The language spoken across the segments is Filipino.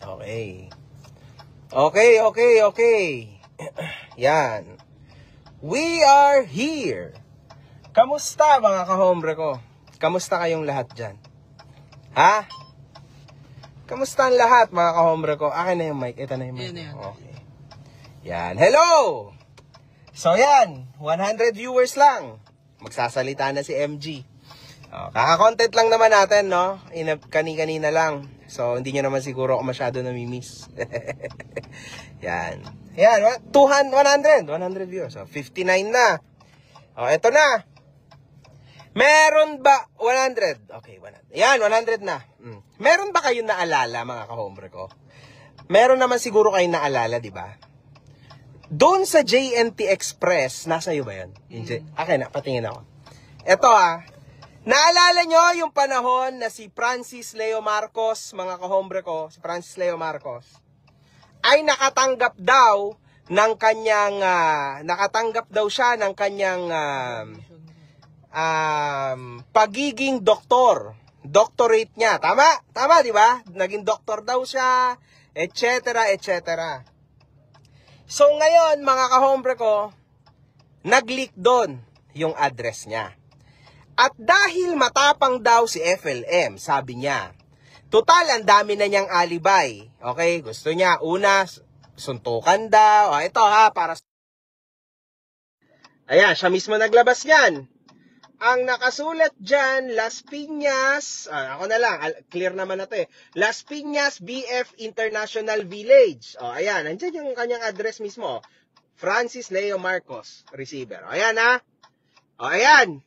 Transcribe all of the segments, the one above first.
Okay. Okay. Yan. We are here. Kamusta mga kahombre ko? Kamusta kayong lahat dyan? Ha? Kamusta ang lahat mga kahombre ko? Akin na yung mic. Ito na yung mic. Yan. Okay. Yan. Hello! So yan, 100 viewers lang. Magsasalita na si MG. Kaka-content lang naman natin, no? Kani-kanina lang. So, hindi nyo naman siguro ako masyado namimiss. Yan. Yan, 100 viewers. So, 59 na. Eto na. Meron ba 100? Okay, 100. Yan, 100 na. Meron ba kayong naalala, mga kahombre ko? Meron naman siguro kayong naalala, di ba? Doon sa JNT Express, nasa iyo ba yan? Okay na, patingin ako. Eto naalala nyo yung panahon na si Francis Leo Marcos, mga kahombre ko, si Francis Leo Marcos, ay nakatanggap daw siya ng kanyang pagiging doktor. Doctorate niya. Tama? Tama, di ba? Naging doktor daw siya, etc., etc. So ngayon, mga kahombre ko, nag-leak doon yung address niya. At dahil matapang daw si FLM, sabi niya, total, ang dami na niyang alibay. Okay, gusto niya, una, suntukan daw. Ito para... Ayan, siya mismo naglabas niyan. Ang nakasulat dyan, Las Piñas, ako na lang, clear naman na to Las Piñas BF International Village. Ayan, nandiyan yung kanyang address mismo. Francis Leo Marcos, receiver. Ayan ayan.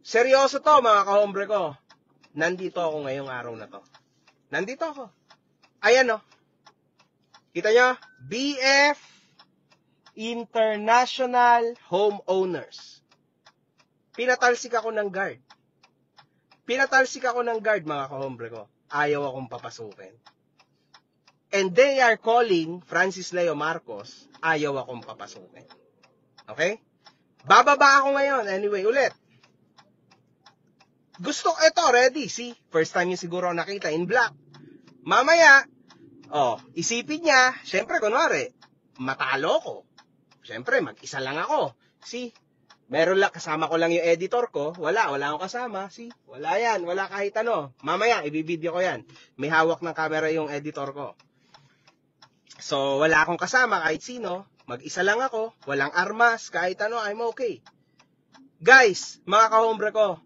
Seryoso to mga kahombre ko. Nandito ako ngayong araw na to. Nandito ako. Ayan Kita nyo? BF International Homeowners. Pinatalsik ako ng guard. Mga kahombre ko. Ayaw akong papasukin. And they are calling Francis Leo Marcos. Ayaw akong papasukin. Okay? Bababa ako ngayon. Anyway, ulit. Ito, ready. See? First time niyo siguro nakita in black. Mamaya, isipin niya, syempre, kunwari, matalo ko. Syempre, mag-isa lang ako. See? Meron lang, kasama ko lang yung editor ko. Wala akong kasama. See? Wala yan. Wala kahit ano. Mamaya, ibibideo ko yan. May hawak ng camera yung editor ko. So, wala akong kasama kahit sino. Mag-isa lang ako. Walang armas. Kahit ano, I'm okay. Guys, mga kahombre ko,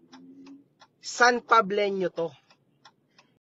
San Pableño to.